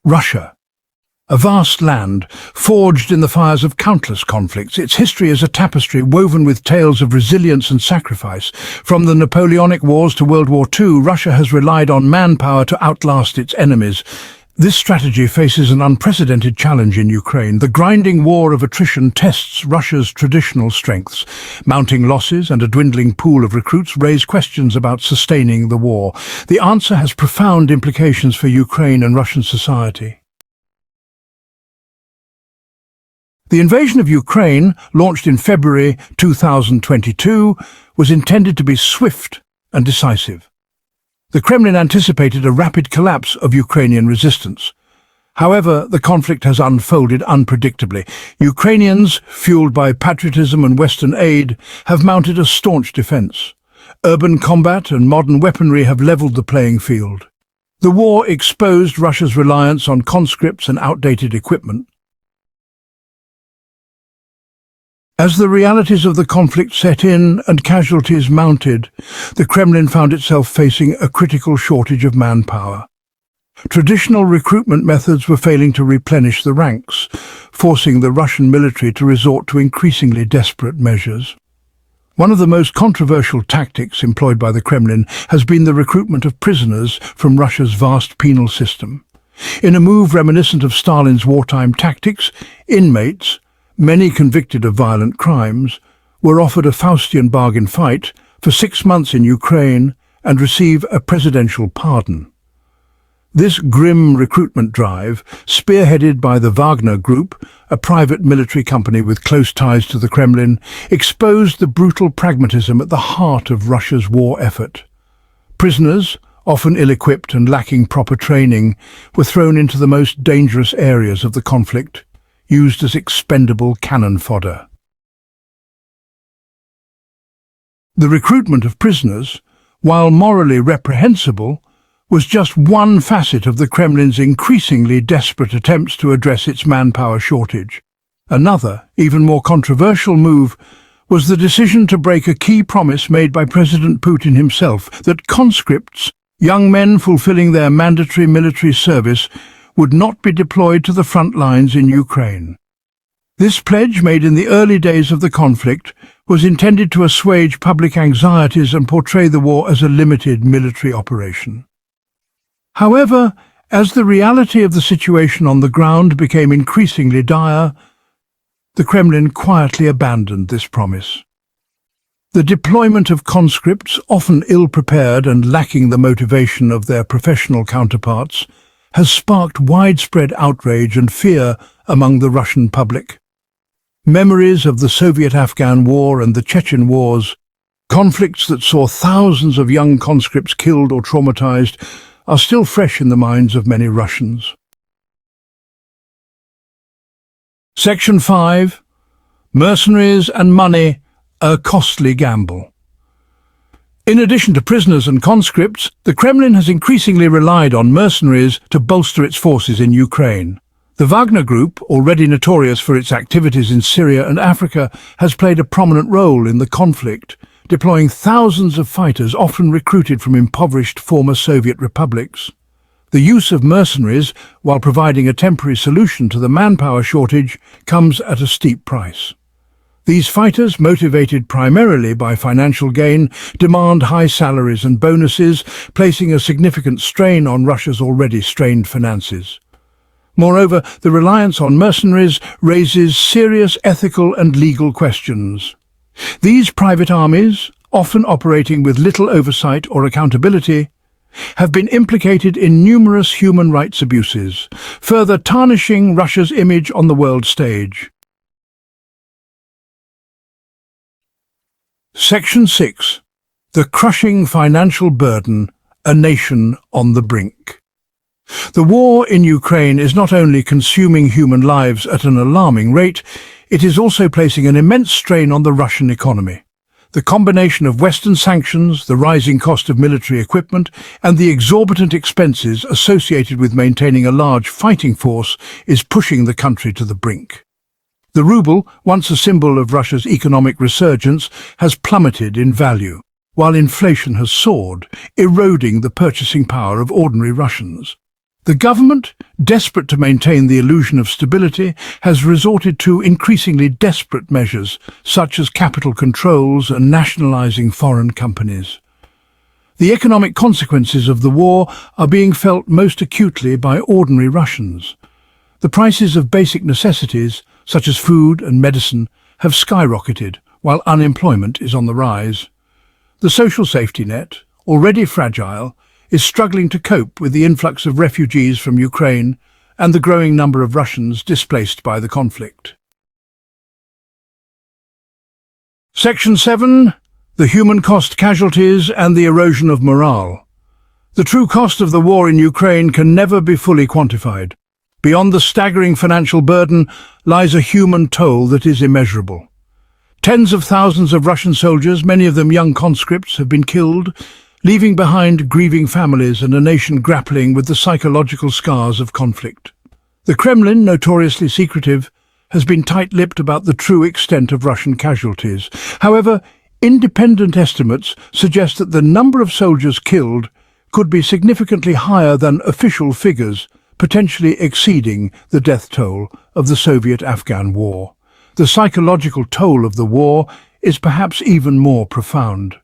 Russia, a vast land, forged in the fires of countless conflicts. Its history is a tapestry woven with tales of resilience and sacrifice. From the Napoleonic Wars to World War II, Russia has relied on manpower to outlast its enemies. This strategy faces an unprecedented challenge in Ukraine. The grinding war of attrition tests Russia's traditional strengths. Mounting losses and a dwindling pool of recruits raise questions about sustaining the war. The answer has profound implications for Ukraine and Russian society. The invasion of Ukraine, launched in February 2022, was intended to be swift and decisive. The Kremlin anticipated a rapid collapse of Ukrainian resistance. However, the conflict has unfolded unpredictably. Ukrainians, fueled by patriotism and Western aid, have mounted a staunch defense. Urban combat and modern weaponry have leveled the playing field. The war exposed Russia's reliance on conscripts and outdated equipment. As the realities of the conflict set in and casualties mounted, the Kremlin found itself facing a critical shortage of manpower. Traditional recruitment methods were failing to replenish the ranks, forcing the Russian military to resort to increasingly desperate measures. One of the most controversial tactics employed by the Kremlin has been the recruitment of prisoners from Russia's vast penal system. In a move reminiscent of Stalin's wartime tactics, inmates, many convicted of violent crimes, were offered a Faustian bargain fight for 6 months in Ukraine and receive a presidential pardon. This grim recruitment drive, spearheaded by the Wagner Group, a private military company with close ties to the Kremlin, exposed the brutal pragmatism at the heart of Russia's war effort. Prisoners, often ill-equipped and lacking proper training, were thrown into the most dangerous areas of the conflict, used as expendable cannon fodder. The recruitment of prisoners, while morally reprehensible, was just one facet of the Kremlin's increasingly desperate attempts to address its manpower shortage. Another, even more controversial move was the decision to break a key promise made by President Putin himself, that conscripts, young men fulfilling their mandatory military service, would not be deployed to the front lines in Ukraine. This pledge, made in the early days of the conflict, was intended to assuage public anxieties and portray the war as a limited military operation. However, as the reality of the situation on the ground became increasingly dire, the Kremlin quietly abandoned this promise. The deployment of conscripts, often ill-prepared and lacking the motivation of their professional counterparts, has sparked widespread outrage and fear among the Russian public. Memories of the Soviet-Afghan War and the Chechen Wars, conflicts that saw thousands of young conscripts killed or traumatized, are still fresh in the minds of many Russians. Section 5. Mercenaries and money, a costly gamble. In addition to prisoners and conscripts, the Kremlin has increasingly relied on mercenaries to bolster its forces in Ukraine. The Wagner Group, already notorious for its activities in Syria and Africa, has played a prominent role in the conflict, deploying thousands of fighters often recruited from impoverished former Soviet republics. The use of mercenaries, while providing a temporary solution to the manpower shortage, comes at a steep price. These fighters, motivated primarily by financial gain, demand high salaries and bonuses, placing a significant strain on Russia's already strained finances. Moreover, the reliance on mercenaries raises serious ethical and legal questions. These private armies, often operating with little oversight or accountability, have been implicated in numerous human rights abuses, further tarnishing Russia's image on the world stage. Section 6. The crushing financial burden, a nation on the brink. The war in Ukraine is not only consuming human lives at an alarming rate, it is also placing an immense strain on the Russian economy. The combination of Western sanctions, the rising cost of military equipment, and the exorbitant expenses associated with maintaining a large fighting force is pushing the country to the brink. The ruble, once a symbol of Russia's economic resurgence, has plummeted in value, while inflation has soared, eroding the purchasing power of ordinary Russians. The government, desperate to maintain the illusion of stability, has resorted to increasingly desperate measures, such as capital controls and nationalizing foreign companies. The economic consequences of the war are being felt most acutely by ordinary Russians. The prices of basic necessities, such as food and medicine, have skyrocketed, while unemployment is on the rise. The social safety net, already fragile, is struggling to cope with the influx of refugees from Ukraine and the growing number of Russians displaced by the conflict. Section 7. The human cost, casualties and the erosion of morale. The true cost of the war in Ukraine can never be fully quantified. Beyond the staggering financial burden lies a human toll that is immeasurable. Tens of thousands of Russian soldiers, many of them young conscripts, have been killed, leaving behind grieving families and a nation grappling with the psychological scars of conflict. The Kremlin, notoriously secretive, has been tight-lipped about the true extent of Russian casualties. However, independent estimates suggest that the number of soldiers killed could be significantly higher than official figures, potentially exceeding the death toll of the Soviet-Afghan War. The psychological toll of the war is perhaps even more profound.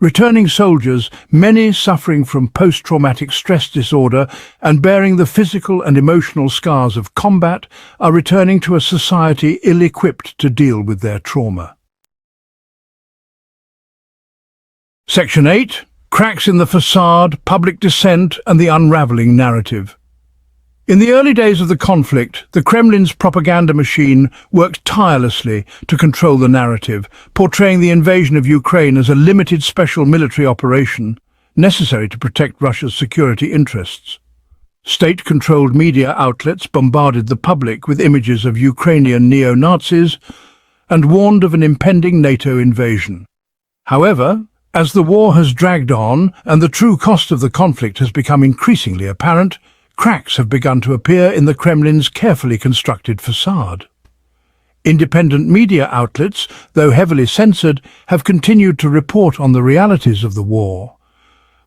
Returning soldiers, many suffering from post-traumatic stress disorder and bearing the physical and emotional scars of combat, are returning to a society ill-equipped to deal with their trauma. Section 8. Cracks in the facade, public dissent and the unraveling narrative. In the early days of the conflict, the Kremlin's propaganda machine worked tirelessly to control the narrative, portraying the invasion of Ukraine as a limited special military operation necessary to protect Russia's security interests. State-controlled media outlets bombarded the public with images of Ukrainian neo-Nazis and warned of an impending NATO invasion. However, as the war has dragged on and the true cost of the conflict has become increasingly apparent, cracks have begun to appear in the Kremlin's carefully constructed facade. Independent media outlets, though heavily censored, have continued to report on the realities of the war,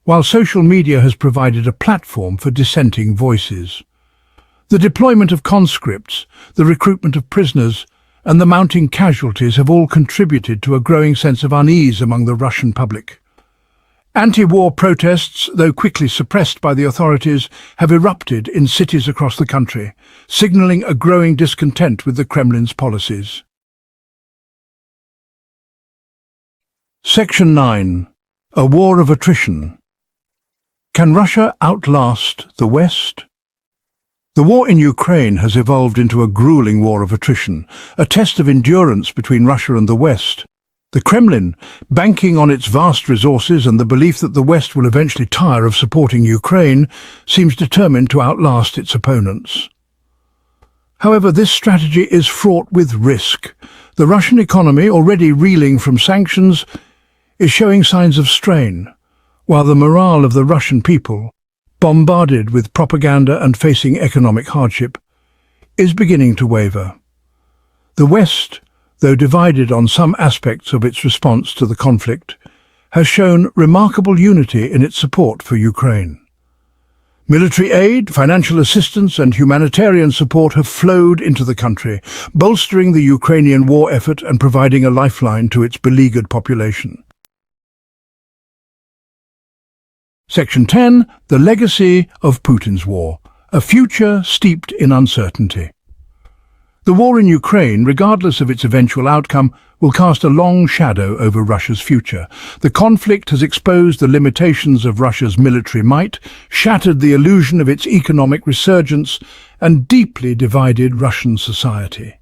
while social media has provided a platform for dissenting voices. The deployment of conscripts, the recruitment of prisoners, and the mounting casualties have all contributed to a growing sense of unease among the Russian public. Anti-war protests, though quickly suppressed by the authorities, have erupted in cities across the country, signaling a growing discontent with the Kremlin's policies. Section 9. A war of attrition. Can Russia outlast the West? The war in Ukraine has evolved into a grueling war of attrition, a test of endurance between Russia and the West. The Kremlin, banking on its vast resources and the belief that the West will eventually tire of supporting Ukraine, seems determined to outlast its opponents. However, this strategy is fraught with risk. The Russian economy, already reeling from sanctions, is showing signs of strain, while the morale of the Russian people, bombarded with propaganda and facing economic hardship, is beginning to waver. The West, though divided on some aspects of its response to the conflict, has shown remarkable unity in its support for Ukraine. Military aid, financial assistance and humanitarian support have flowed into the country, bolstering the Ukrainian war effort and providing a lifeline to its beleaguered population. Section 10. The legacy of Putin's war, a future steeped in uncertainty. The war in Ukraine, regardless of its eventual outcome, will cast a long shadow over Russia's future. The conflict has exposed the limitations of Russia's military might, shattered the illusion of its economic resurgence, and deeply divided Russian society.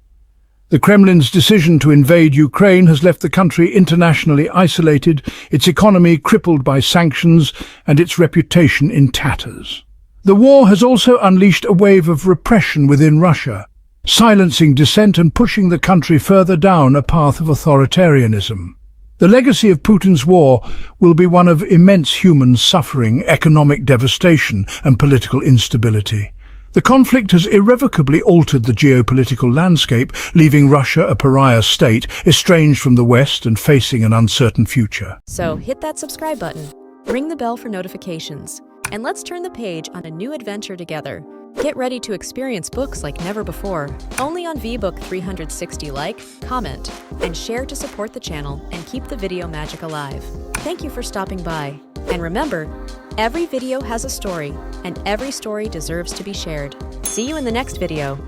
The Kremlin's decision to invade Ukraine has left the country internationally isolated, its economy crippled by sanctions, and its reputation in tatters. The war has also unleashed a wave of repression within Russia, silencing dissent and pushing the country further down a path of authoritarianism. The legacy of Putin's war will be one of immense human suffering, economic devastation, and political instability. The conflict has irrevocably altered the geopolitical landscape, leaving Russia a pariah state, estranged from the West and facing an uncertain future. So hit that subscribe button, ring the bell for notifications, and let's turn the page on a new adventure together. Get ready to experience books like never before, only on VBook 360. Like, comment, and share to support the channel and keep the video magic alive. Thank you for stopping by. And remember, every video has a story, and every story deserves to be shared. See you in the next video.